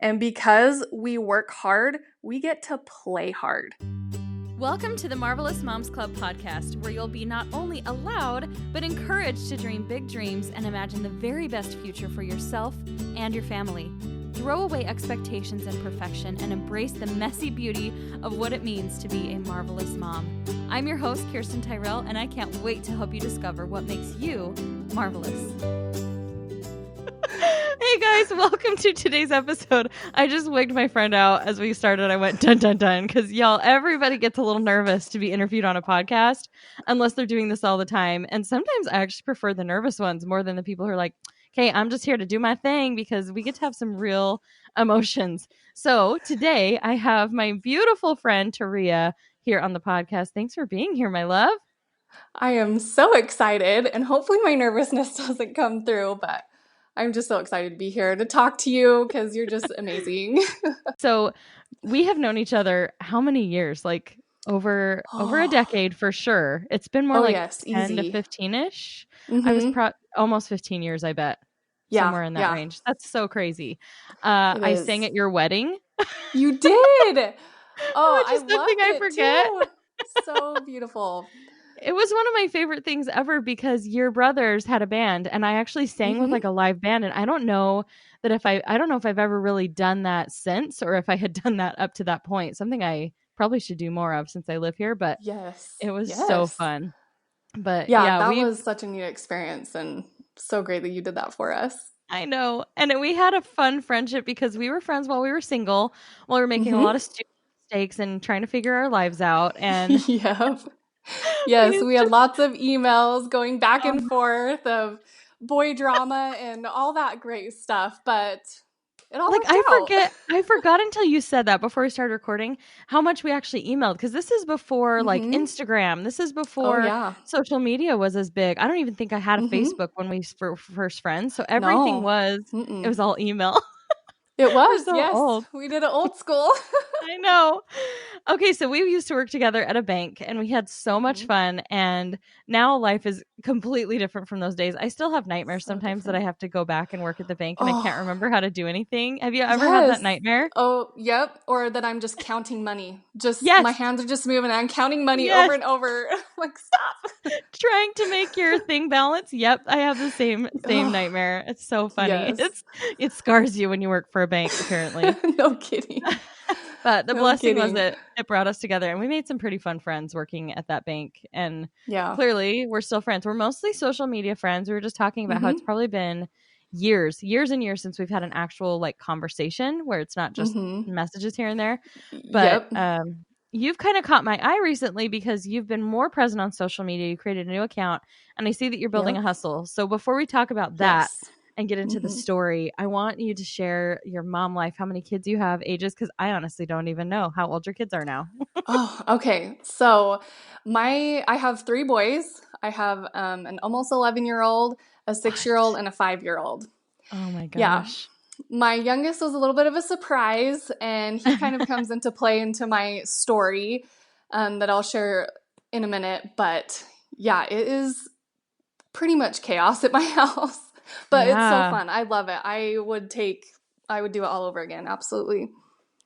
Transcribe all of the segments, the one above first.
And because we work hard, we get to play hard. Welcome to the Marvelous Moms Club podcast, where you'll be not only allowed, but encouraged to dream big dreams and imagine the very best future for yourself and your family. Throw away expectations and perfection and embrace the messy beauty of what it means to be a marvelous mom. I'm your host, Kirsten Tyrell, and I can't wait to help you discover what makes you marvelous. Hey guys, welcome to today's episode. I just wigged my friend out as we started. I went dun dun dun because y'all, everybody gets a little nervous to be interviewed on a podcast unless they're doing this all the time. And sometimes I actually prefer the nervous ones more than the people who are like, okay, I'm just here to do my thing, because we get to have some real emotions. So today I have my beautiful friend Teria here on the podcast. Thanks for being here, my love. I am so excited, and hopefully my nervousness doesn't come through, but I'm just so excited to be here to talk to you because you're just amazing. So we have known each other how many years? Like over a decade for sure. It's been more 10 to 15-ish. Mm-hmm. I was almost 15 years, I bet. Yeah, somewhere in that range. That's so crazy. I sang at your wedding. You did. Oh, which is something I forget. Too. So beautiful. It was one of my favorite things ever because your brothers had a band and I actually sang with like a live band. And I don't know if I've ever really done that since, or if I had done that up to that point. Something I probably should do more of since I live here, but it was so fun. But that was such a neat experience and so great that you did that for us. I know. And we had a fun friendship because we were friends while we were single, while we were making a lot of stupid mistakes and trying to figure our lives out. And yes, we had lots of emails going back and forth of boy drama and all that great stuff, but it all worked out. I forgot until you said that before we started recording how much we actually emailed, because this is before like Instagram. This is before social media was as big. I don't even think I had a Facebook when we were first friends. So everything it was all email. It was, so old. We did it old school. I know. Okay, so we used to work together at a bank and we had so much fun, and now life is completely different from those days. I still have nightmares sometimes that I have to go back and work at the bank and I can't remember how to do anything. Have you ever had that nightmare? Oh, yep. Or that I'm just counting money. My hands are just moving and I'm counting money over and over. Like, stop. Trying to make your thing balance. Yep, I have the same nightmare. It's so funny. Yes. It scars you when you work for a bank, apparently. No kidding. But the blessing was it brought us together, and we made some pretty fun friends working at that bank. And clearly we're still friends. We're mostly social media friends. We were just talking about how it's probably been years and years since we've had an actual like conversation where it's not just messages here and there. But you've kind of caught my eye recently because you've been more present on social media. You created a new account, and I see that you're building a hustle. So before we talk about that and get into the story, I want you to share your mom life, how many kids you have, ages, because I honestly don't even know how old your kids are now. Okay. So I have 3 boys. I have an almost 11-year-old, a 6-year-old, and a 5-year-old. Oh my gosh. Yeah. My youngest was a little bit of a surprise, and he kind of comes into play into my story that I'll share in a minute. But yeah, it is pretty much chaos at my house. But it's so fun. I love it. I would do it all over again. Absolutely.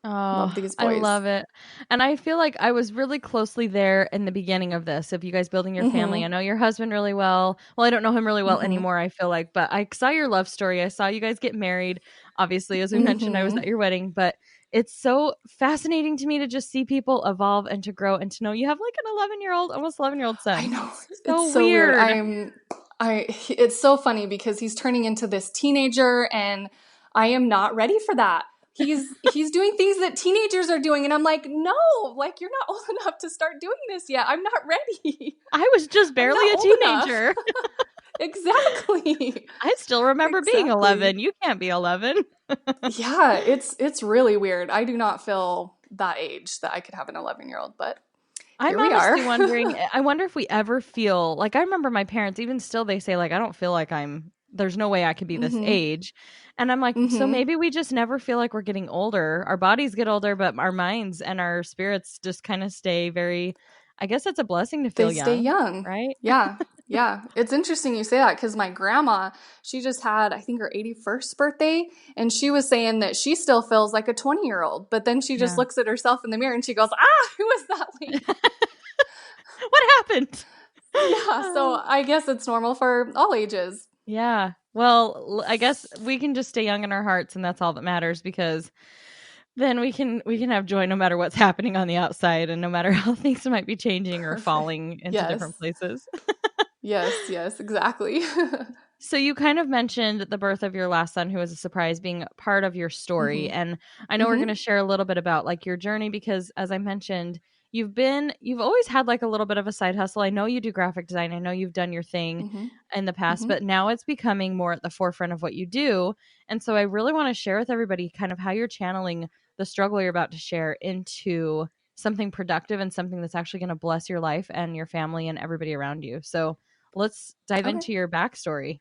Oh, love these boys. I love it. And I feel like I was really closely there in the beginning of this, of you guys building your family. I know your husband really well. Well, I don't know him really well anymore, I feel like, but I saw your love story. I saw you guys get married. Obviously, as we mentioned, I was at your wedding, but it's so fascinating to me to just see people evolve and to grow and to know you have like an 11-year-old, almost 11-year-old son. I know. It's so weird. It's so funny because he's turning into this teenager and I am not ready for that. He's doing things that teenagers are doing and I'm like, no, like you're not old enough to start doing this yet. I'm not ready. I was just barely a teenager. Exactly. I still remember being 11. You can't be 11. Yeah, it's really weird. I do not feel that age that I could have an 11-year-old, but I'm honestly wondering, I wonder if we ever feel, like I remember my parents, even still, they say like, I don't feel like there's no way I could be this age. And I'm like, so maybe we just never feel like we're getting older. Our bodies get older, but our minds and our spirits just kind of stay very, I guess it's a blessing to feel young. Stay young. Right? Yeah. Yeah, it's interesting you say that because my grandma, she just had, I think, her 81st birthday, and she was saying that she still feels like a 20-year-old, but then she just looks at herself in the mirror and she goes, who was that lady? What happened? Yeah, so I guess it's normal for all ages. Yeah. Well, I guess we can just stay young in our hearts, and that's all that matters, because then we can have joy no matter what's happening on the outside, and no matter how things might be changing or Perfect. falling into Yes. different places. Yes, exactly. So you kind of mentioned the birth of your last son, who was a surprise, being part of your story. Mm-hmm. And I know we're going to share a little bit about like your journey, because as I mentioned, you've always had like a little bit of a side hustle. I know you do graphic design. I know you've done your thing Mm-hmm. in the past, Mm-hmm. but now it's becoming more at the forefront of what you do. And so I really want to share with everybody kind of how you're channeling the struggle you're about to share into something productive and something that's actually going to bless your life and your family and everybody around you. So let's dive into your backstory.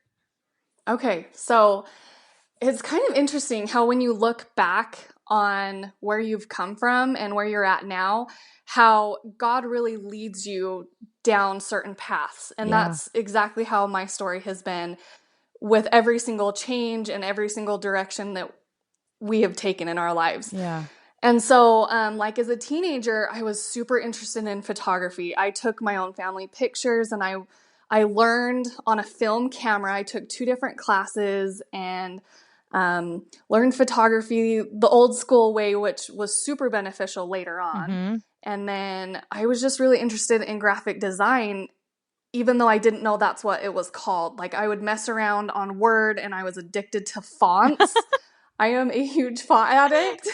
Okay, so it's kind of interesting how when you look back on where you've come from and where you're at now, how God really leads you down certain paths. And that's exactly how my story has been with every single change and every single direction that we have taken in our lives. Yeah. And so, like as a teenager, I was super interested in photography. I took my own family pictures, and I learned on a film camera. I took 2 different classes and learned photography the old school way, which was super beneficial later on. Mm-hmm. And then I was just really interested in graphic design, even though I didn't know that's what it was called. Like I would mess around on Word, and I was addicted to fonts. I am a huge font addict.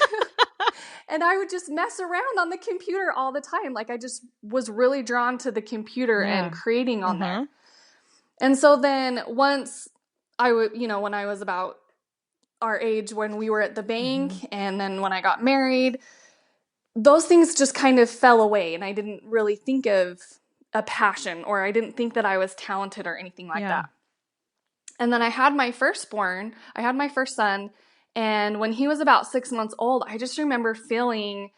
And I would just mess around on the computer all the time. Like I just was really drawn to the computer and creating on there. And so then once I would, when I was about our age, when we were at the bank, and then when I got married, those things just kind of fell away. And I didn't really think of a passion, or I didn't think that I was talented or anything like that. And then I had my first son. And when he was about 6 months old, I just remember feeling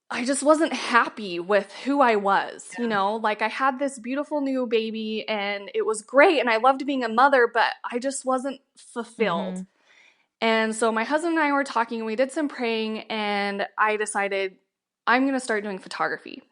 I just wasn't happy with who I was, like I had this beautiful new baby and it was great and I loved being a mother, but I just wasn't fulfilled. And so my husband and I were talking and we did some praying and I decided I'm going to start doing photography.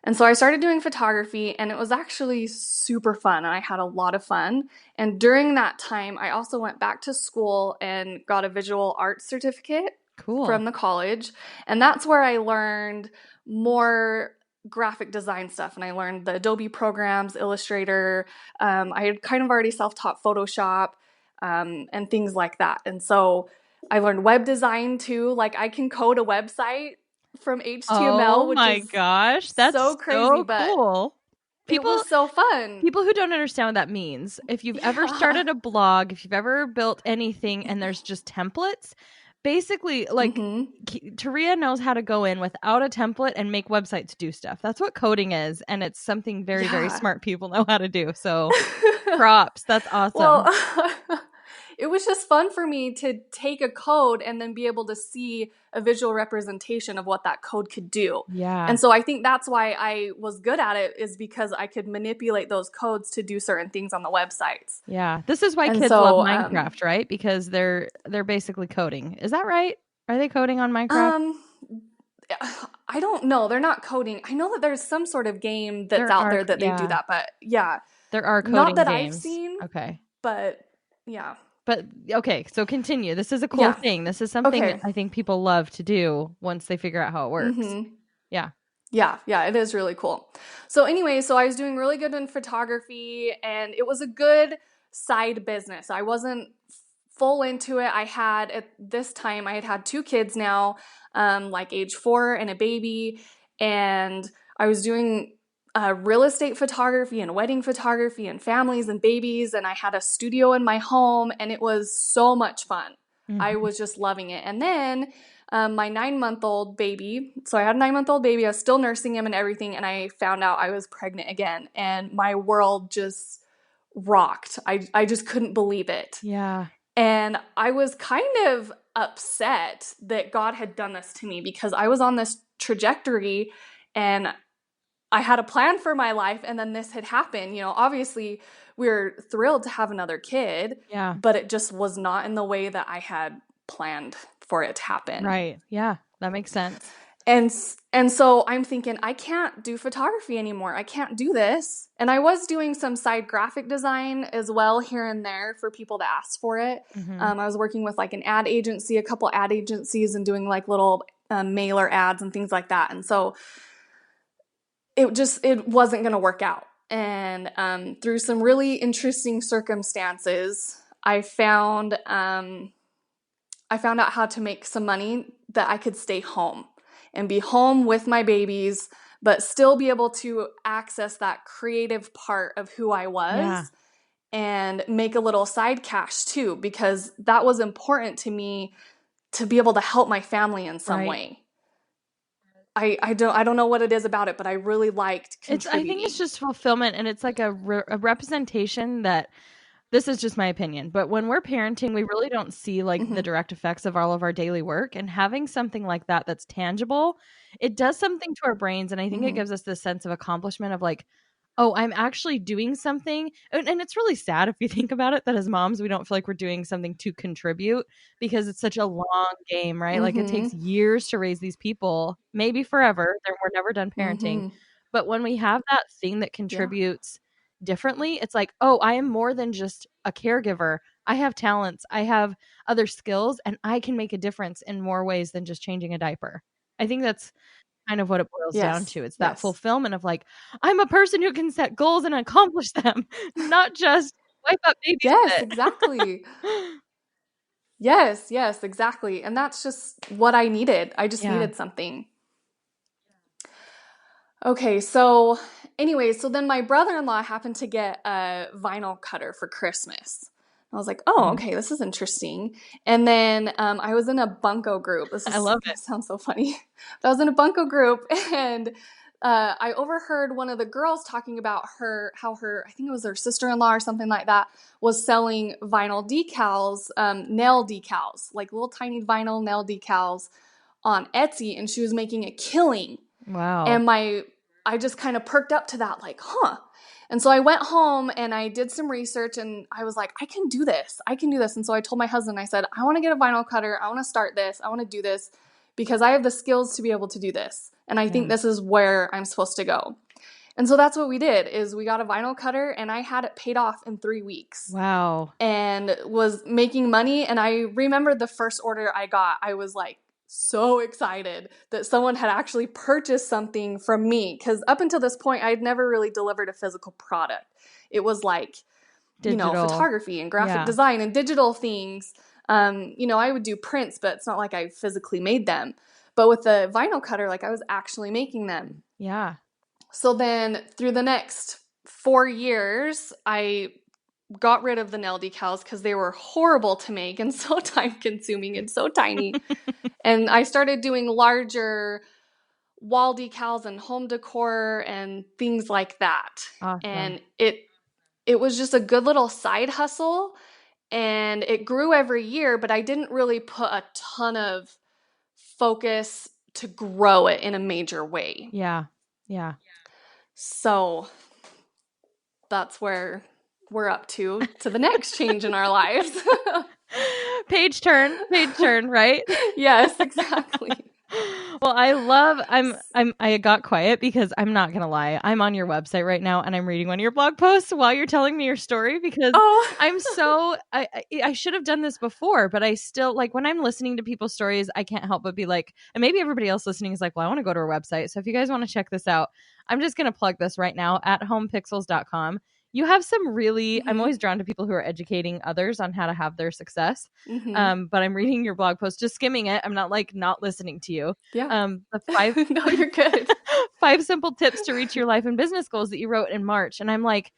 And so I started doing photography and it was actually super fun and I had a lot of fun. And during that time, I also went back to school and got a visual arts certificate from the college. And that's where I learned more graphic design stuff. And I learned the Adobe programs, Illustrator. I had kind of already self-taught Photoshop and things like that. And so I learned web design too. Like I can code a website from HTML, which is gosh, that's so crazy, but cool. It was so fun. People who don't understand what that means, if you've ever started a blog, if you've ever built anything and there's just templates, basically like Teria knows how to go in without a template and make websites do stuff. That's what coding is. And it's something very, very smart people know how to do. So props. That's awesome. Well, it was just fun for me to take a code and then be able to see a visual representation of what that code could do. Yeah. And so I think that's why I was good at it, is because I could manipulate those codes to do certain things on the websites. Yeah. This is why kids love Minecraft, right? Because they're basically coding. Is that right? Are they coding on Minecraft? I don't know. They're not coding. I know that there's some sort of game that's out there that they do that, but there are coding not that games. I've seen. Okay. But yeah. But okay, so continue. This is a cool thing. This is something I think people love to do once they figure out how it works. Yeah, it is really cool. So anyway, I was doing really good in photography and it was a good side business. I wasn't full into it. At this time, I had 2 kids now, like age 4 and a baby. And I was doing real estate photography and wedding photography and families and babies. And I had a studio in my home and it was so much fun. I was just loving it. And then my 9-month-old baby, so I had a 9-month-old baby, I was still nursing him and everything. And I found out I was pregnant again and my world just rocked. I just couldn't believe it. Yeah. And I was kind of upset that God had done this to me because I was on this trajectory and I had a plan for my life, and then this had happened. You know, obviously we were thrilled to have another kid, but it just was not in the way that I had planned for it to happen. Right. Yeah, that makes sense. And so I'm thinking, I can't do photography anymore. I can't do this. And I was doing some side graphic design as well here and there for people that asked for it. I was working with like an ad agency, a couple ad agencies, and doing like little mailer ads and things like that. And so it wasn't going to work out. And through some really interesting circumstances, I found out how to make some money that I could stay home and be home with my babies, but still be able to access that creative part of who I was and make a little side cash too, because that was important to me to be able to help my family in some way. I don't know what it is about it, but I really liked contributing. I think it's just fulfillment, and it's like a representation that, this is just my opinion, but when we're parenting, we really don't see like the direct effects of all of our daily work, and having something like that that's tangible, it does something to our brains. And I think it gives us this sense of accomplishment of like, oh, I'm actually doing something. And it's really sad if you think about it, that as moms, we don't feel like we're doing something to contribute, because it's such a long game, right? Like it takes years to raise these people, maybe forever. We're never done parenting. But when we have that thing that contributes differently, it's like, oh, I am more than just a caregiver. I have talents, I have other skills, and I can make a difference in more ways than just changing a diaper. I think that's kind of what it boils down to. It's that fulfillment of like, I'm a person who can set goals and accomplish them, not just wipe up babies. Yes, exactly. Yes, exactly. And that's just what I needed. I just needed something. Okay, so anyway, so then my brother-in-law happened to get a vinyl cutter for Christmas. I was like, oh, okay, this is interesting. And then I was in a bunco group. I love it. Sounds so funny. But I was in a bunco group, and I overheard one of the girls talking about how her, I think it was her sister-in-law or something like that, was selling vinyl decals, nail decals, like little tiny vinyl nail decals on Etsy, and she was making a killing. Wow. And I just kind of perked up to that, like, huh. And so I went home and I did some research, and I was like, I can do this. And so I told my husband, I said, I want to get a vinyl cutter. I want to start this. I want to do this because I have the skills to be able to do this. And I think this is where I'm supposed to go. And so that's what we did, is we got a vinyl cutter, and I had it paid off in 3 weeks. Wow. And was making money. And I remember the first order I got, I was like, so excited that someone had actually purchased something from me, because up until this point, I'd never really delivered a physical product. It was like, digital, photography and graphic design and digital things. I would do prints, but it's not like I physically made them. But with the vinyl cutter, like I was actually making them. Yeah. So then through the next 4 years, I got rid of the nail decals because they were horrible to make and so time consuming and so tiny. And I started doing larger wall decals and home decor and things like that. Awesome. And it was just a good little side hustle, and it grew every year, but I didn't really put a ton of focus to grow it in a major way. Yeah. Yeah. So that's where we're up to the next change in our lives. Page turn, right? Yes, exactly. Well, I got quiet because I'm not going to lie. I'm on your website right now, and I'm reading one of your blog posts while you're telling me your story, because I'm so, I should have done this before, but I still, like, when I'm listening to people's stories, I can't help but be like, and maybe everybody else listening is like, well, I want to go to her website. So if you guys want to check this out, I'm just going to plug this right now at homepixels.com. You have some really, I'm always drawn to people who are educating others on how to have their success. But I'm reading your blog post, just skimming it. I'm not like not listening to you. Yeah. The 5 no, you're good. 5 simple tips to reach your life and business goals that you wrote in March. And I'm like,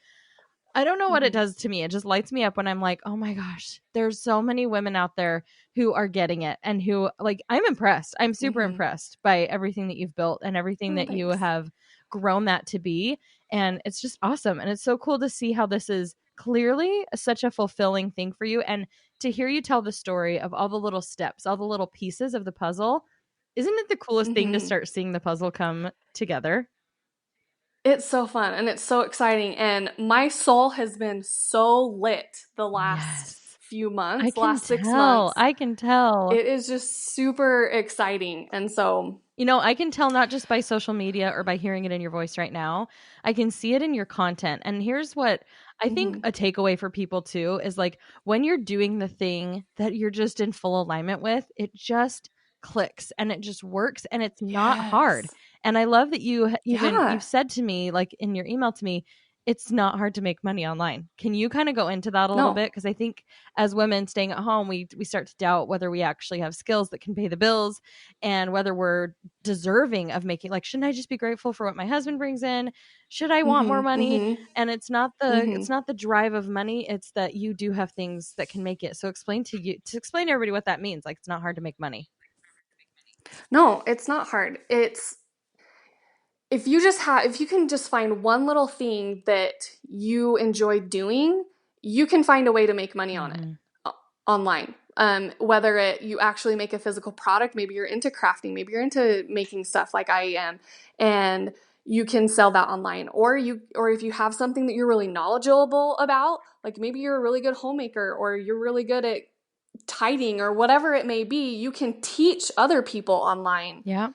I don't know what it does to me. It just lights me up when I'm like, oh my gosh, there's so many women out there who are getting it, and who, like, I'm impressed. I'm super impressed by everything that you've built and everything that you have grown that to be. And it's just awesome. And it's so cool to see how this is clearly such a fulfilling thing for you. And to hear you tell the story of all the little steps, all the little pieces of the puzzle, isn't it the coolest thing to start seeing the puzzle come together? It's so fun and it's so exciting. And my soul has been so lit the last few months, last 6 months. I can tell. It is just super exciting. And so, I can tell not just by social media or by hearing it in your voice right now. I can see it in your content. And here's what I think a takeaway for people too is like when you're doing the thing that you're just in full alignment with, it just clicks and it just works and it's not hard. And I love that you've said to me, like in your email to me, it's not hard to make money online. Can you kind of go into that a little bit? Because I think as women staying at home, we start to doubt whether we actually have skills that can pay the bills and whether we're deserving of making, like, shouldn't I just be grateful for what my husband brings in? Should I want more money? And it's not the drive of money. It's that you do have things that can make it. So explain to everybody what that means. Like, it's not hard to make money. No, it's not hard. It's if you can just find one little thing that you enjoy doing, you can find a way to make money on it online. Whether you actually make a physical product, maybe you're into crafting, maybe you're into making stuff like I am, and you can sell that online. Or if you have something that you're really knowledgeable about, like maybe you're a really good homemaker or you're really good at tidying or whatever it may be, you can teach other people online. Yeah.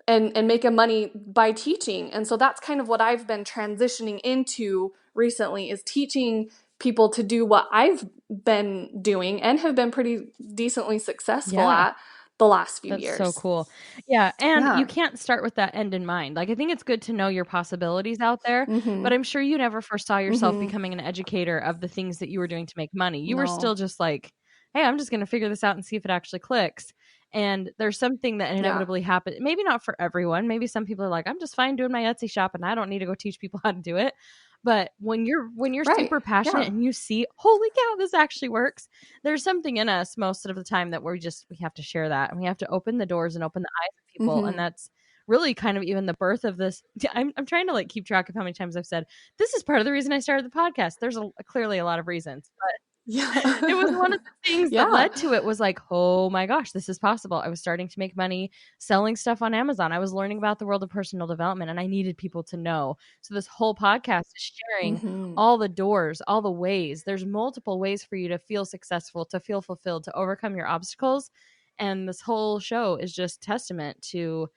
And make a money by teaching. And so that's kind of what I've been transitioning into recently, is teaching people to do what I've been doing and have been pretty decently successful at the last few years. That's so cool. Yeah. And you can't start with that end in mind. Like, I think it's good to know your possibilities out there, but I'm sure you never foresaw yourself becoming an educator of the things that you were doing to make money. You were still just like, hey, I'm just going to figure this out and see if it actually clicks. And there's something that inevitably happens. Maybe not for everyone. Maybe some people are like, I'm just fine doing my Etsy shop and I don't need to go teach people how to do it. But when you're super passionate and you see, holy cow, this actually works, there's something in us most of the time that we have to share that. And we have to open the doors and open the eyes of people. And that's really kind of even the birth of this. I'm trying to like keep track of how many times I've said, this is part of the reason I started the podcast. There's clearly a lot of reasons, but it was one of the things that led to it was like, oh my gosh, this is possible. I was starting to make money selling stuff on Amazon. I was learning about the world of personal development and I needed people to know. So this whole podcast is sharing all the doors, all the ways. There's multiple ways for you to feel successful, to feel fulfilled, to overcome your obstacles. And this whole show is just testament to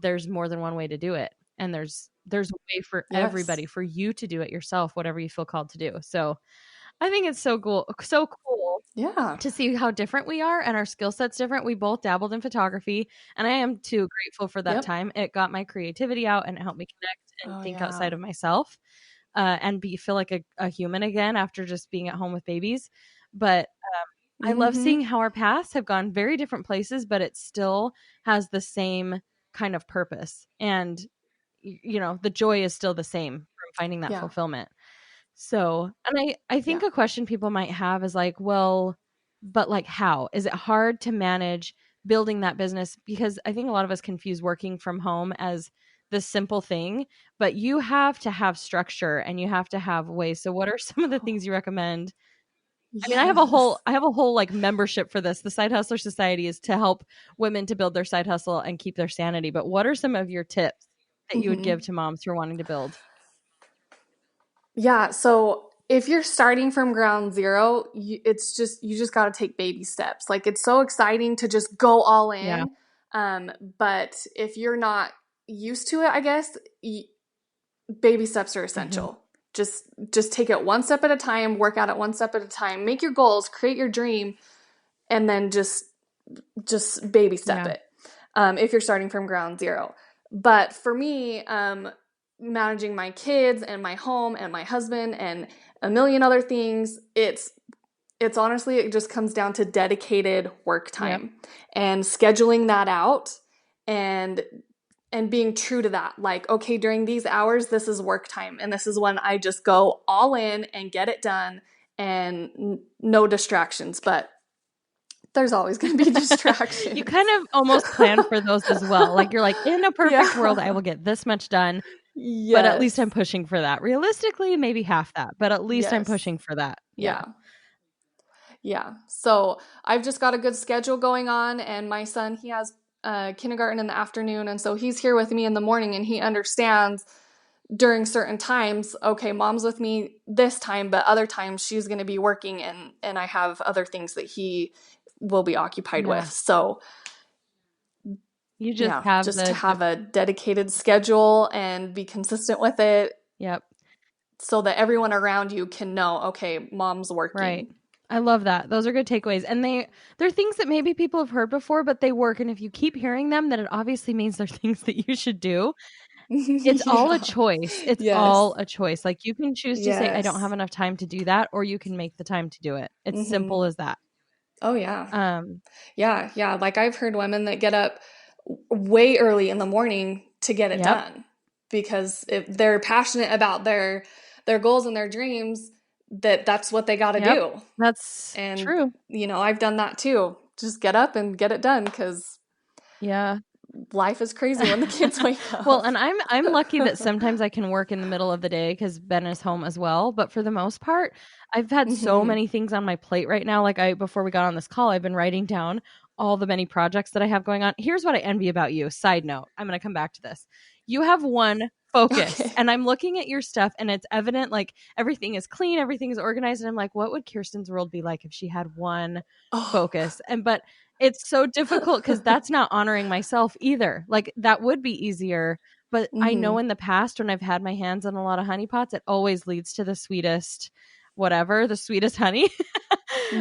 there's more than one way to do it. And there's a way for everybody, for you to do it yourself, whatever you feel called to do. So I think it's so cool to see how different we are and our skill set's different. We both dabbled in photography and I am too grateful for that time. It got my creativity out and it helped me connect and think outside of myself and feel like a human again after just being at home with babies. But I love seeing how our paths have gone very different places, but it still has the same kind of purpose. And, the joy is still the same from finding that fulfillment. So, and I think a question people might have is like, well, but like how? Is it hard to manage building that business? Because I think a lot of us confuse working from home as this simple thing, but you have to have structure and you have to have ways. So what are some of the things you recommend? I mean, I have a whole like membership for this. The Side Hustler Society is to help women to build their side hustle and keep their sanity. But what are some of your tips that you would give to moms who are wanting to build? Yeah. So if you're starting from ground zero, you just got to take baby steps. Like, it's so exciting to just go all in. But if you're not used to it, I guess baby steps are essential. Just take it one step at a time, work at it one step at a time, make your goals, create your dream, and then just baby step it. If you're starting from ground zero. But for me, managing my kids and my home and my husband and a million other things, it's honestly, it just comes down to dedicated work time and scheduling that out and being true to that. Like, okay, during these hours, this is work time and this is when I just go all in and get it done and no distractions. But there's always going to be distractions. You kind of almost plan for those as well. Like, you're like, in a perfect world, I will get this much done. Yes. But at least I'm pushing for that. Realistically, maybe half that, but at least I'm pushing for that. Yeah. So I've just got a good schedule going on, and my son, he has kindergarten in the afternoon. And so he's here with me in the morning and he understands during certain times, okay, mom's with me this time, but other times she's going to be working and I have other things that he will be occupied with. So you just have just to have a dedicated schedule and be consistent with it. Yep. So that everyone around you can know, okay, mom's working. Right. I love that. Those are good takeaways. And they're things that maybe people have heard before, but they work. And if you keep hearing them, then it obviously means they're things that you should do. It's all a choice. It's all a choice. Like you can choose to say, I don't have enough time to do that, or you can make the time to do it. It's simple as that. Oh, yeah. Yeah. Like I've heard women that get up way early in the morning to get it done because if they're passionate about their goals and their dreams, that's what they got to do. That's true. You know, I've done that too. Just get up and get it done because life is crazy when the kids wake up. Well, and I'm lucky that sometimes I can work in the middle of the day because Ben is home as well. But for the most part, I've had so many things on my plate right now. Like before we got on this call, I've been writing down all the many projects that I have going on. Here's what I envy about you. Side note, I'm going to come back to this. You have one focus and I'm looking at your stuff and it's evident like everything is clean, everything is organized. And I'm like, what would Kirsten's world be like if she had one focus? But it's so difficult because that's not honoring myself either. Like that would be easier. But I know in the past when I've had my hands on a lot of honey pots, it always leads to the sweetest honey.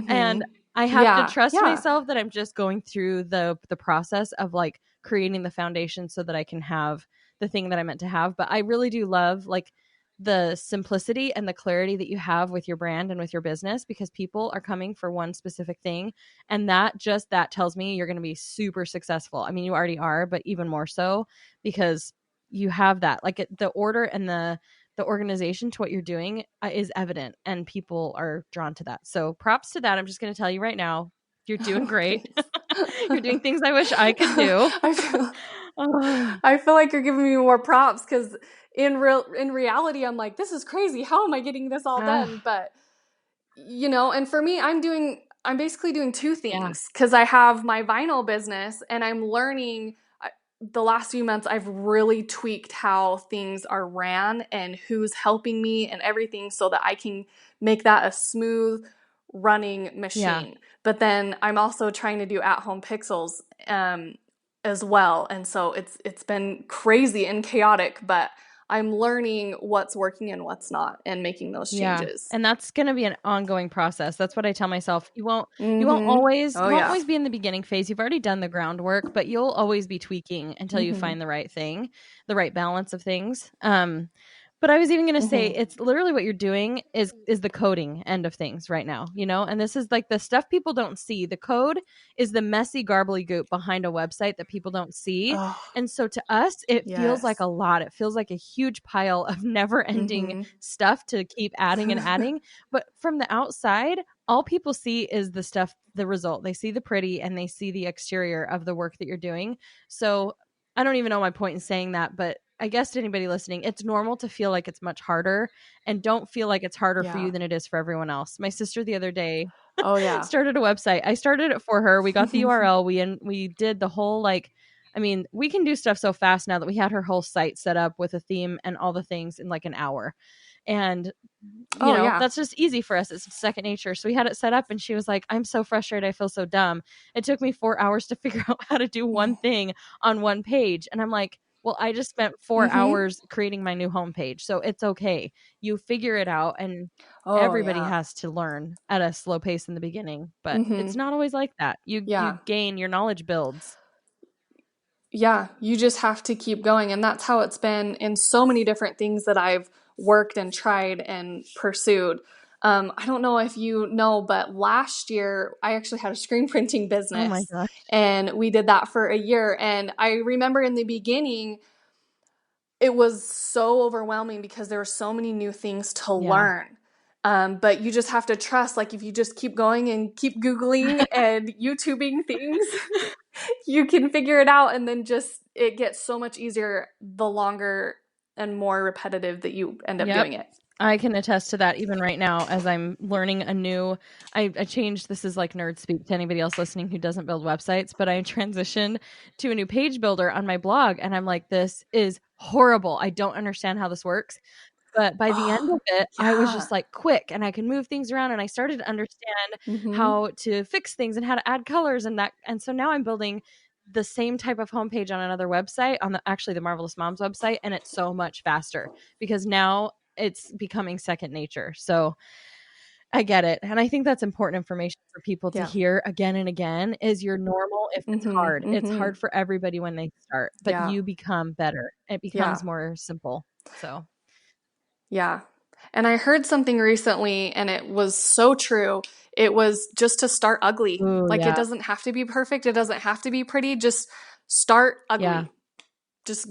And I have to trust myself that I'm just going through the process of like creating the foundation so that I can have the thing that I meant to have. But I really do love like the simplicity and the clarity that you have with your brand and with your business because people are coming for one specific thing. And that tells me you're going to be super successful. I mean, you already are, but even more so because you have that, like the order and the organization to what you're doing is evident and people are drawn to that. So props to that. I'm just going to tell you right now, you're doing great. You're doing things I wish I could do. I feel like you're giving me more props because in reality, I'm like, this is crazy. How am I getting this all done? But, you know, and for me, I'm basically doing two things because I have my vinyl business and I'm learning the last few months, I've really tweaked how things are ran and who's helping me and everything so that I can make that a smooth running machine. But then I'm also trying to do at-home pixels as well. And so it's been crazy and chaotic, but I'm learning what's working and what's not and making those changes. And that's going to be an ongoing process. That's what I tell myself. You won't always be in the beginning phase. You've already done the groundwork, but you'll always be tweaking until you find the right thing, the right balance of things. But I was even going to say it's literally what you're doing is the coding end of things right now, you know? And this is like the stuff people don't see. The code is the messy gobbledygook behind a website that people don't see. And so to us, it feels like a lot. It feels like a huge pile of never ending stuff to keep adding and adding. But from the outside, all people see is the stuff, the result. They see the pretty and they see the exterior of the work that you're doing. So I don't even know my point in saying that, but I guess to anybody listening, it's normal to feel like it's much harder and don't feel like it's harder for you than it is for everyone else. My sister the other day started a website. I started it for her. We got the URL. We did the whole we can do stuff so fast now that we had her whole site set up with a theme and all the things in like an hour. And that's just easy for us. It's second nature. So we had it set up and she was like, I'm so frustrated. I feel so dumb. It took me 4 hours to figure out how to do one thing on one page. And I'm like, well, I just spent 4 hours creating my new homepage. So it's okay. You figure it out and everybody has to learn at a slow pace in the beginning, but it's not always like that. You gain, your knowledge builds. Yeah, you just have to keep going. And that's how it's been in so many different things that I've worked and tried and pursued. I don't know if you know, but last year I actually had a screen printing business. Oh my gosh. And we did that for a year. And I remember in the beginning, it was so overwhelming because there were so many new things to learn. But you just have to trust, like if you just keep going and keep Googling and YouTubing things, you can figure it out. And then it gets so much easier the longer and more repetitive that you end up doing it. I can attest to that even right now as I'm learning a new, I changed, this is like nerd speak to anybody else listening who doesn't build websites, but I transitioned to a new page builder on my blog and I'm like, this is horrible. I don't understand how this works. But by the end of it, I was just like quick and I can move things around, and I started to understand how to fix things and how to add colors and that. And so now I'm building the same type of homepage on another website, on the Marvelous Moms website, and it's so much faster because now it's becoming second nature. So I get it. And I think that's important information for people to hear again and again is you're normal if it's hard. It's hard for everybody when they start, but you become better. It becomes more simple. So yeah. And I heard something recently and it was so true. It was just to start ugly. Ooh, like it doesn't have to be perfect. It doesn't have to be pretty. Just start ugly. Yeah. Just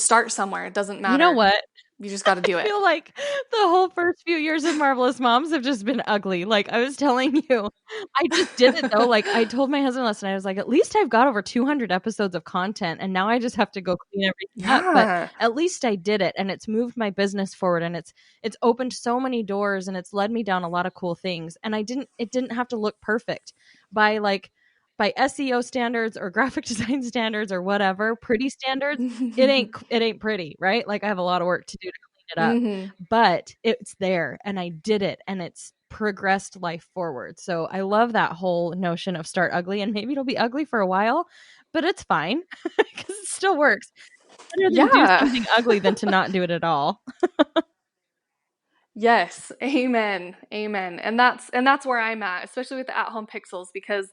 start somewhere. It doesn't matter. You know what? You just got to do it. I feel like the whole first few years of Marvelous Moms have just been ugly. Like I was telling you, I just did it though. Like I told my husband last night, I was like, at least I've got over 200 episodes of content and now I just have to go clean everything up. But at least I did it, and it's moved my business forward, and it's opened so many doors, and it's led me down a lot of cool things. And it didn't have to look perfect by SEO standards or graphic design standards or whatever, pretty standards. It ain't pretty, right? Like I have a lot of work to do to clean it up, but it's there and I did it, and it's progressed life forward. So I love that whole notion of start ugly, and maybe it'll be ugly for a while, but it's fine because it still works. Better than do something ugly than to not do it at all. Yes. Amen. Amen. And that's where I'm at, especially with the At Home Pixels, because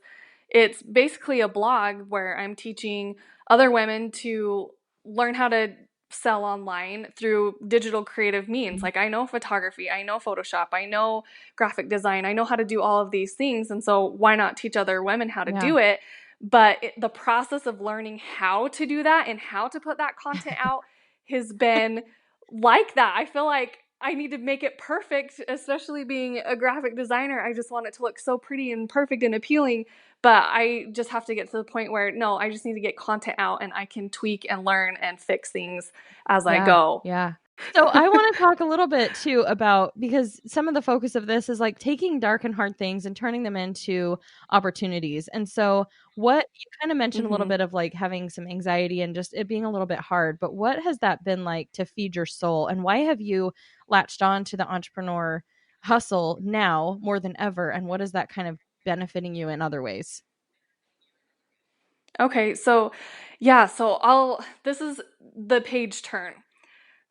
it's basically a blog where I'm teaching other women to learn how to sell online through digital creative means. Like I know photography, I know Photoshop, I know graphic design, I know how to do all of these things. And so why not teach other women how to do it? But the process of learning how to do that and how to put that content out has been like that. I feel like I need to make it perfect, especially being a graphic designer. I just want it to look so pretty and perfect and appealing. But I just have to get to the point where, no, I just need to get content out and I can tweak and learn and fix things as I go. Yeah. So I want to talk a little bit too about, because some of the focus of this is like taking dark and hard things and turning them into opportunities. And so what you kind of mentioned a little bit of like having some anxiety and just it being a little bit hard, but what has that been like to feed your soul? And why have you latched on to the entrepreneur hustle now more than ever? And what is that kind of benefiting you in other ways? Okay, so this is the page turn.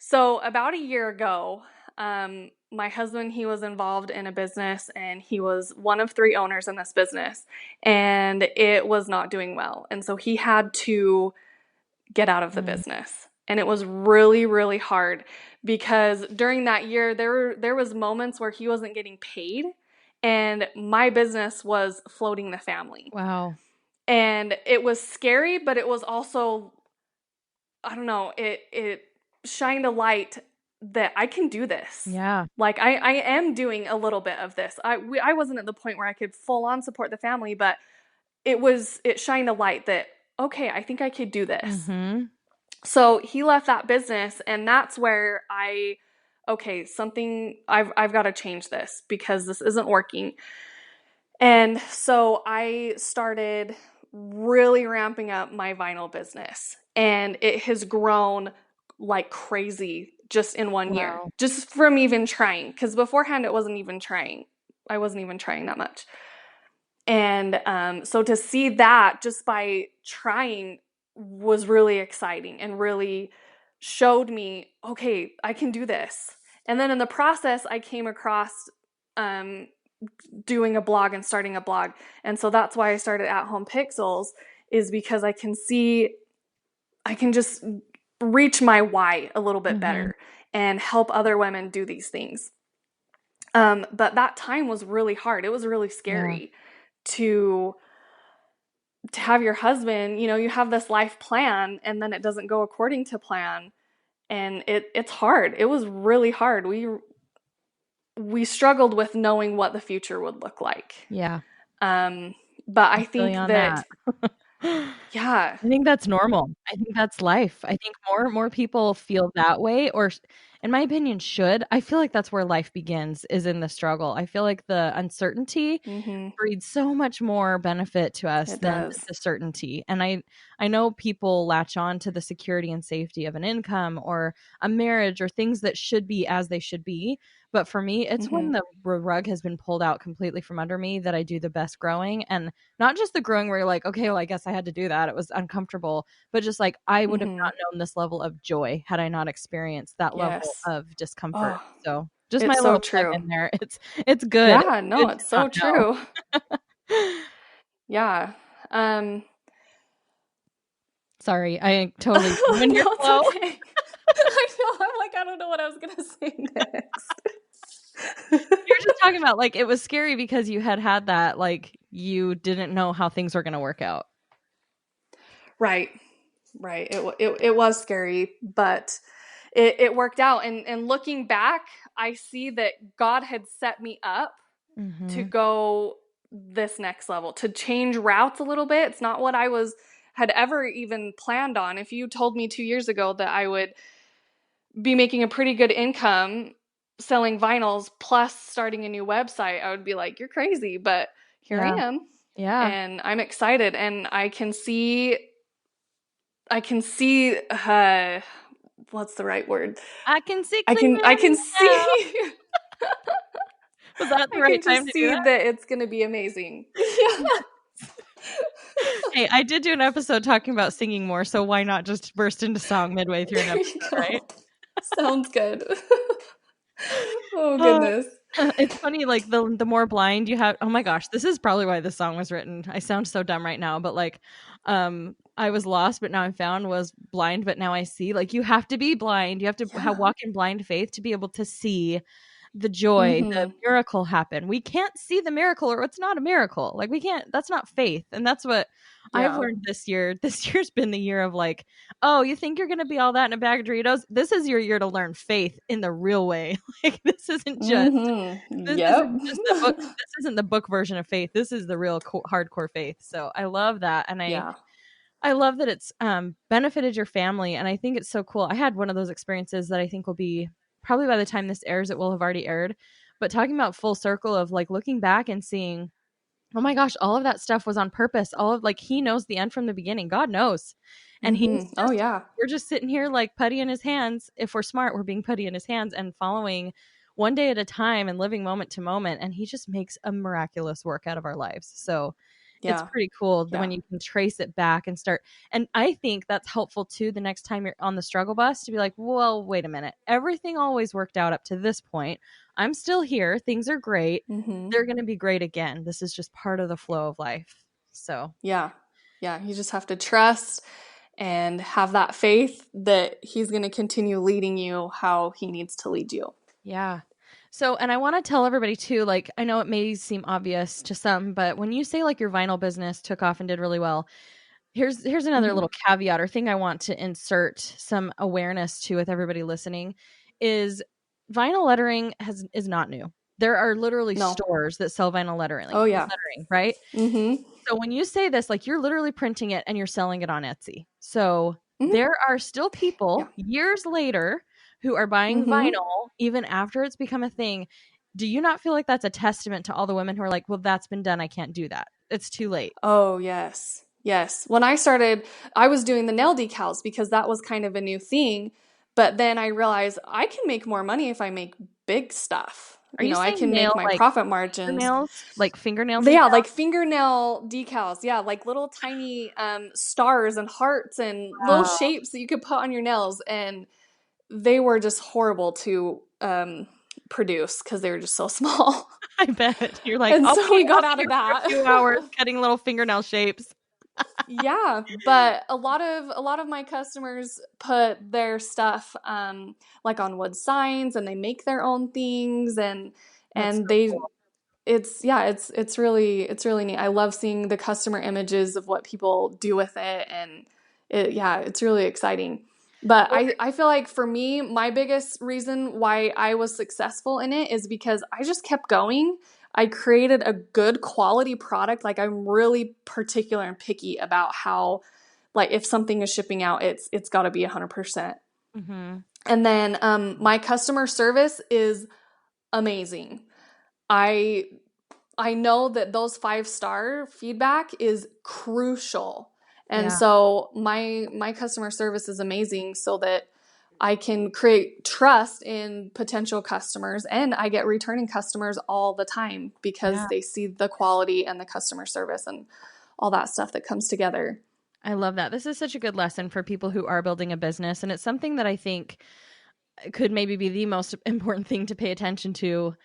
So about a year ago, my husband, he was involved in a business and he was one of 3 owners in this business, and it was not doing well. And so he had to get out of the business. And it was really, really hard because during that year, there was moments where he wasn't getting paid and my business was floating the family. Wow. And it was scary, but it was also, I don't know, it shined a light that I can do this. Yeah. Like I am doing a little bit of this. I wasn't at the point where I could full on support the family, but it shined a light that, okay, I think I could do this. So he left that business, and that's where I've got to change this because this isn't working. And so I started really ramping up my vinyl business, and it has grown like crazy just in 1 year, just from even trying, because beforehand I wasn't even trying that much. And so to see that just by trying was really exciting and really showed me, okay, I can do this. And then in the process, I came across doing a blog and starting a blog. And so that's why I started At Home Pixels, is because I can just reach my why a little bit better and help other women do these things. But that time was really hard. It was really scary to have your husband, you have this life plan and then it doesn't go according to plan. And it's hard. It was really hard. We struggled with knowing what the future would look like. Yeah. But I think that yeah. I think that's normal. I think that's life. I think more people feel that way, or in my opinion, should. I feel like that's where life begins, is in the struggle. I feel like the uncertainty breeds so much more benefit to us than the certainty. And I know people latch on to the security and safety of an income or a marriage or things that should be as they should be. But for me, it's when the rug has been pulled out completely from under me that I do the best growing. And not just the growing where you're like, okay, well, I guess I had to do that. It was uncomfortable. But just like, I would have not known this level of joy had I not experienced that level of discomfort. So just my little plug in there. It's good. Yeah, no, it's so true. Yeah. Sorry, I totally ruined your flow. Okay. I know. I'm like, I don't know what I was gonna say next. You were just talking about like it was scary because you had that, like you didn't know how things were going to work out. Right. It was scary, but it worked out. And looking back, I see that God had set me up to go this next level, to change routes a little bit. It's not what I had ever even planned on. If you told me 2 years ago that I would be making a pretty good income selling vinyls plus starting a new website, I would be like, you're crazy. But here I am. Yeah. And I'm excited, and I can see what's the right word? I can see Was that the right time to do that? that it's going to be amazing. Hey, I did do an episode talking about singing more, so why not just burst into song midway through an episode, right? Sounds good. Oh, goodness. It's funny, like the more blind you have. Oh my gosh, this is probably why this song was written. I sound so dumb right now, but like, I was lost, but now I'm found, was blind, but now I see. Like, you have to be blind. You have to walk in blind faith to be able to see the joy, the miracle happen. We can't see the miracle, or it's not a miracle. Like, we can't, that's not faith. And that's what I've learned this year. This year's been the year of like, oh, you think you're going to be all that in a bag of Doritos? This is your year to learn faith in the real way. Like, this isn't just, this isn't just the book. This isn't the book version of faith. This is the real hardcore faith. So I love that. And I love that it's benefited your family. And I think it's so cool. I had one of those experiences that I think will be, probably by the time this airs, it will have already aired. But talking about full circle of like looking back and seeing, oh my gosh, all of that stuff was on purpose. All of, like, he knows the end from the beginning. God knows. And he's just, we're just sitting here like putty in his hands. If we're smart, we're being putty in his hands and following one day at a time and living moment to moment. And he just makes a miraculous work out of our lives. So it's pretty cool when you can trace it back and start. And I think that's helpful too the next time you're on the struggle bus to be like, well, wait a minute. Everything always worked out up to this point. I'm still here. Things are great. They're going to be great again. This is just part of the flow of life. So yeah. You just have to trust and have that faith that he's going to continue leading you how he needs to lead you. Yeah. So, and I want to tell everybody too, like, I know it may seem obvious to some, but when you say like your vinyl business took off and did really well, here's another little caveat or thing I want to insert some awareness to with everybody listening is vinyl lettering is not new. There are literally stores that sell vinyl lettering. Like lettering, right? So when you say this, like, you're literally printing it and you're selling it on Etsy. So there are still people years later who are buying vinyl even after it's become a thing. Do you not feel like that's a testament to all the women who are like, well, that's been done. I can't do that. It's too late. Oh, yes. Yes. When I started, I was doing the nail decals because that was kind of a new thing. But then I realized I can make more money if I make big stuff. I can make my profit margins. Fingernails, like fingernails? Yeah, like fingernail decals. Yeah, like little tiny stars and hearts and little shapes that you could put on your nails. And they were just horrible to produce because they were just so small. I bet. You're like, and so we got out of that. For a few hours cutting little fingernail shapes. Yeah, but a lot of my customers put their stuff like on wood signs, and they make their own things, and they cool. It's really neat. I love seeing the customer images of what people do with it, and it's really exciting. But I feel like for me, my biggest reason why I was successful in it is because I just kept going. I created a good quality product. Like, I'm really particular and picky about how, like, if something is shipping out, it's got to be 100%. And then my customer service is amazing. I know that those 5-star feedback is crucial. And so my customer service is amazing so that I can create trust in potential customers, and I get returning customers all the time because they see the quality and the customer service and all that stuff that comes together. I love that. This is such a good lesson for people who are building a business. And it's something that I think could maybe be the most important thing to pay attention to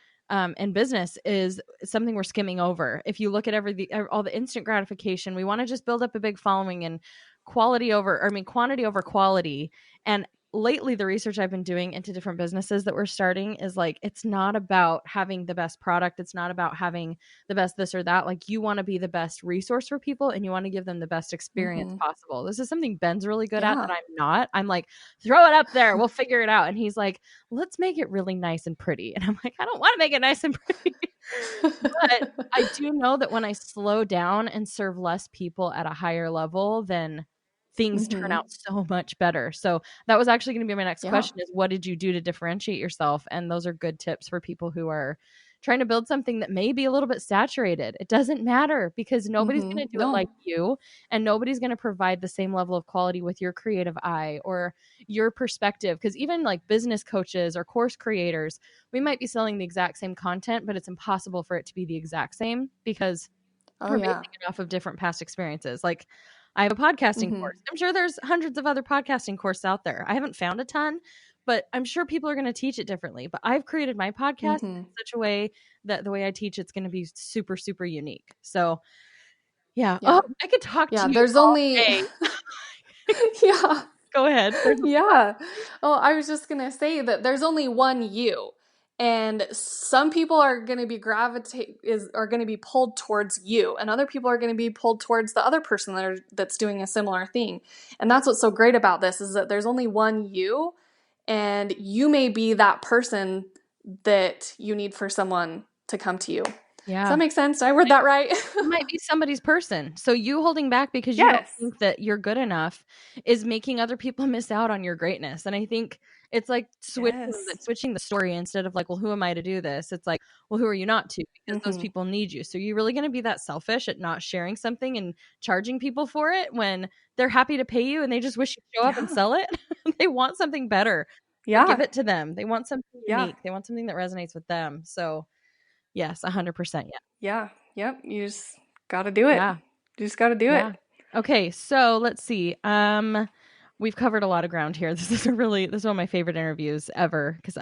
in business, is something we're skimming over. If you look at all the instant gratification, we want to just build up a big following, and quantity over quality. And lately, the research I've been doing into different businesses that we're starting is like, it's not about having the best product. It's not about having the best this or that. Like, you want to be the best resource for people, and you want to give them the best experience possible. This is something Ben's really good at that I'm not. I'm like, throw it up there, we'll figure it out. And he's like, let's make it really nice and pretty. And I'm like, I don't want to make it nice and pretty. But I do know that when I slow down and serve less people at a higher level, then things turn out so much better. So that was actually going to be my next question, is what did you do to differentiate yourself? And those are good tips for people who are trying to build something that may be a little bit saturated. It doesn't matter, because nobody's going to do it like you, and nobody's going to provide the same level of quality with your creative eye or your perspective. Because even like business coaches or course creators, we might be selling the exact same content, but it's impossible for it to be the exact same, because we're basing it off of different past experiences. Like, I have a podcasting course. I'm sure there's hundreds of other podcasting courses out there. I haven't found a ton, but I'm sure people are going to teach it differently. But I've created my podcast in such a way that the way I teach it's going to be super, super unique. So yeah. Oh, I could talk to you there's all only day. Yeah. Go ahead. Yeah. Oh, I was just going to say that there's only one you. And some people are going to be pulled towards you, and other people are going to be pulled towards the other person that's doing a similar thing. And that's what's so great about this, is that there's only one you, and you may be that person that you need for someone to come to you. Yeah. Does that make sense? Did I word that right? You might be somebody's person. So you holding back because you don't think that you're good enough is making other people miss out on your greatness. And I think it's like switching the story. Instead of like, well, who am I to do this? It's like, well, who are you not to? Because those people need you. So you're really going to be that selfish at not sharing something and charging people for it when they're happy to pay you and they just wish you'd show up and sell it? They want something better. Give it to them. They want something unique. They want something that resonates with them. So yes, 100%. Yeah. Yep. You just got to do it. You just got to do it. Okay. So let's see. We've covered a lot of ground here. This is one of my favorite interviews ever, because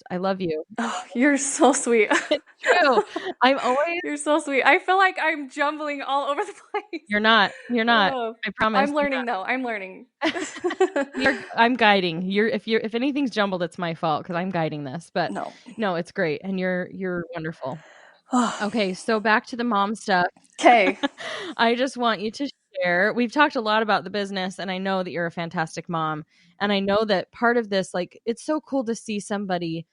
I love you. Oh, you're so sweet. It's true. You're so sweet. I feel like I'm jumbling all over the place. You're not. Oh, I promise. I'm learning though. I'm learning. I'm guiding. If anything's jumbled, it's my fault, because I'm guiding this. But no, it's great, and you're wonderful. Okay, so back to the mom stuff. Okay. I just want you to share. We've talked a lot about the business, and I know that you're a fantastic mom. And I know that part of this, like, it's so cool to see somebody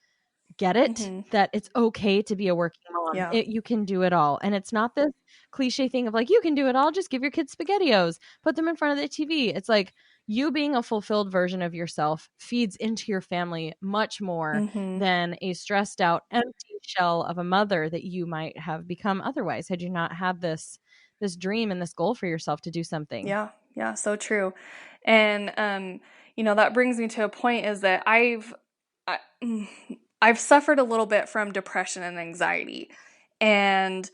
get it, that it's okay to be a working mom. You can do it all. And it's not this cliche thing of like, you can do it all, just give your kids SpaghettiOs, put them in front of the TV. It's like, you being a fulfilled version of yourself feeds into your family much more than a stressed out, empty shell of a mother that you might have become otherwise, had you not had this dream and this goal for yourself to do something. Yeah, so true. And that brings me to a point, is that I've suffered a little bit from depression and anxiety, and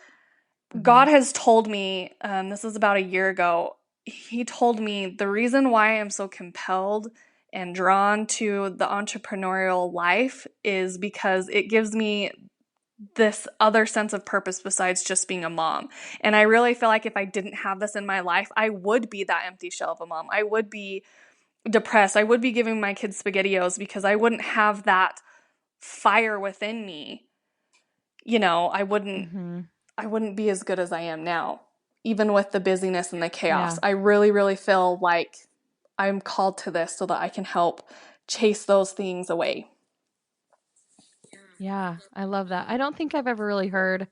God has told me, this was about a year ago, He told me the reason why I'm so compelled and drawn to the entrepreneurial life is because it gives me this other sense of purpose besides just being a mom. And I really feel like if I didn't have this in my life, I would be that empty shell of a mom. I would be depressed. I would be giving my kids SpaghettiOs because I wouldn't have that fire within me. I wouldn't be as good as I am now, even with the busyness and the chaos. I really, really feel like I'm called to this so that I can help chase those things away. Yeah, I love that. I don't think I've ever really heard,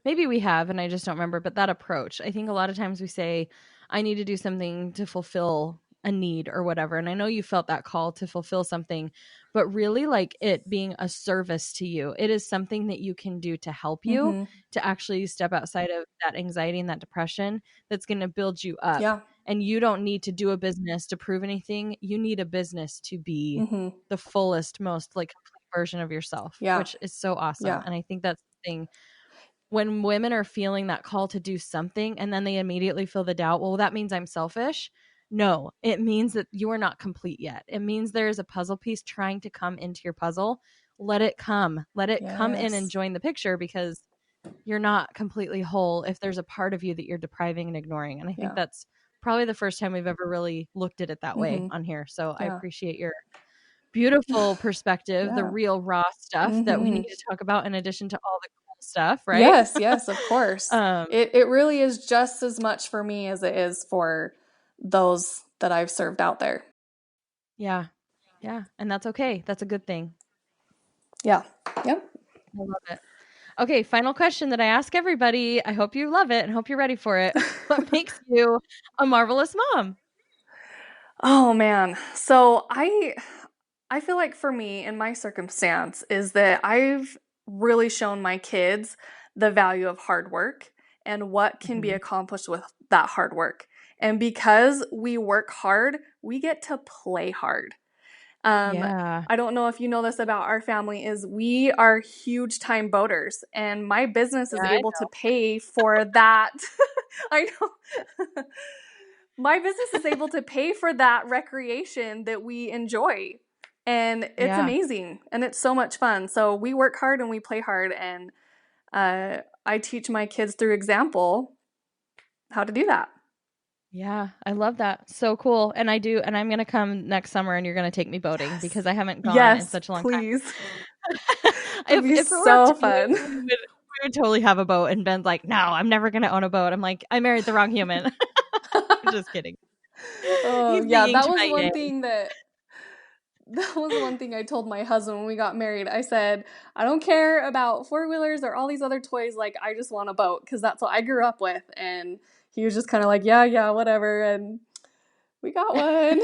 maybe we have and I just don't remember, but that approach. I think a lot of times we say, I need to do something to fulfill a need or whatever. And I know you felt that call to fulfill something, but really like it being a service to you. It is something that you can do to help you to actually step outside of that anxiety and that depression that's going to build you up. Yeah. And you don't need to do a business to prove anything. You need a business to be the fullest, most like complete version of yourself, which is so awesome. Yeah. And I think that's the thing. When women are feeling that call to do something and then they immediately feel the doubt, well, that means I'm selfish. No, it means that you are not complete yet. It means there is a puzzle piece trying to come into your puzzle. Let it come. Let it come in and join the picture, because you're not completely whole if there's a part of you that you're depriving and ignoring. And I think that's probably the first time we've ever really looked at it that way on here. So I appreciate your beautiful perspective, the real raw stuff that we need to talk about in addition to all the cool stuff, right? Yes, of course. It really is just as much for me as it is for those that I've served out there. Yeah. And that's okay. That's a good thing. Yeah. Yep. I love it. Okay, final question that I ask everybody. I hope you love it and hope you're ready for it. What makes you a marvelous mom? Oh man. So I feel like for me, in my circumstance, is that I've really shown my kids the value of hard work and what can be accomplished with that hard work. And because we work hard, we get to play hard. I don't know if you know this about our family, is we are huge time boaters, and my business is able to pay for that. I know. My business is able to pay for that recreation that we enjoy. And it's amazing. And it's so much fun. So we work hard and we play hard. And I teach my kids through example how to do that. Yeah, I love that. So cool. And I do. And I'm going to come next summer and you're going to take me boating because I haven't gone in such a long time. It'd be so fun. We would totally have a boat. And Ben's like, no, I'm never going to own a boat. I'm like, I married the wrong human. I'm just kidding. Oh, yeah. That was one thing I told my husband when we got married. I said, I don't care about four-wheelers or all these other toys. Like, I just want a boat because that's what I grew up with. And he was just kind of like, yeah, whatever. And we got one.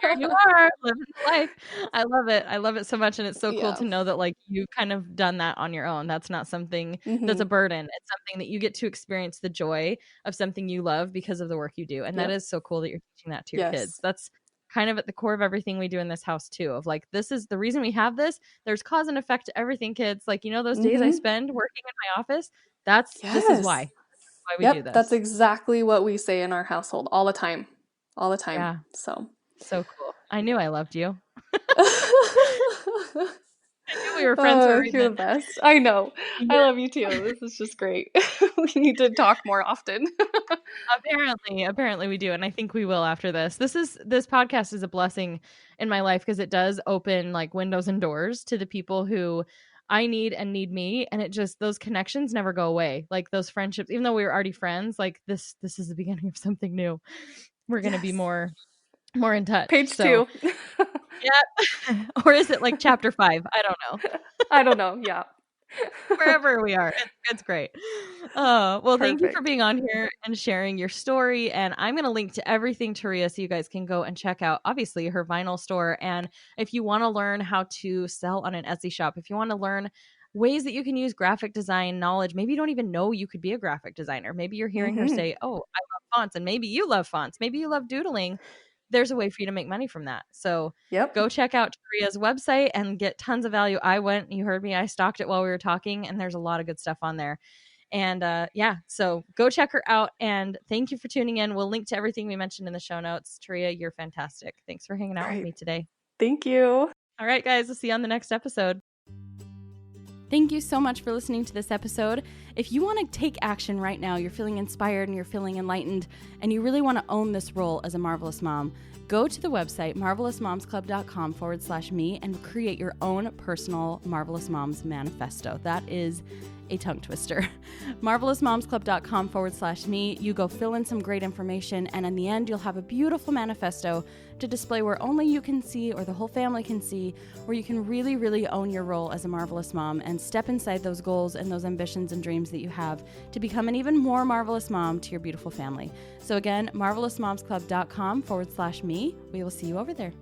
Here you are, living life. I love it. I love it so much. And it's so cool to know that like you've kind of done that on your own. That's not something that's a burden. It's something that you get to experience the joy of something you love because of the work you do. And that is so cool that you're teaching that to your kids. That's kind of at the core of everything we do in this house too, of like, this is the reason we have this. There's cause and effect to everything, kids. Like, you know, those days I spend working in my office, this is why we do this. That's exactly what we say in our household all the time. Yeah. So cool. I knew I loved you. I knew we were friends for a reason. You're the best. I know. Yeah. I love you too. This is just great. We need to talk more often. Apparently we do. And I think we will after this. This podcast is a blessing in my life because it does open like windows and doors to the people who I need and need me. And it just, those connections never go away. Like those friendships, even though we were already friends, like this is the beginning of something new. We're going to be more in touch. Page 2. Yeah. Or is it like chapter 5? I don't know. Yeah. Wherever we are. It's great. Well, perfect. Thank you for being on here and sharing your story. And I'm going to link to everything, Teria, so you guys can go and check out, obviously, her vinyl store. And if you want to learn how to sell on an Etsy shop, if you want to learn ways that you can use graphic design knowledge, maybe you don't even know you could be a graphic designer. Maybe you're hearing her say, oh, I love fonts. And maybe you love fonts. Maybe you love doodling. There's a way for you to make money from that. So go check out Teria's website and get tons of value. You heard me, I stalked it while we were talking, and there's a lot of good stuff on there. And so go check her out. And thank you for tuning in. We'll link to everything we mentioned in the show notes. Teria, you're fantastic. Thanks for hanging out with me today. Thank you. All right, guys, we'll see you on the next episode. Thank you so much for listening to this episode. If you want to take action right now, you're feeling inspired and you're feeling enlightened, and you really want to own this role as a marvelous mom, go to the website, marvelousmomsclub.com/me, and create your own personal Marvelous Moms Manifesto. That is a tongue twister. MarvelousMomsClub.com/me. You go fill in some great information, and in the end, you'll have a beautiful manifesto to display where only you can see or the whole family can see, where you can really, really own your role as a marvelous mom and step inside those goals and those ambitions and dreams that you have to become an even more marvelous mom to your beautiful family. So again, MarvelousMomsClub.com/me. We will see you over there.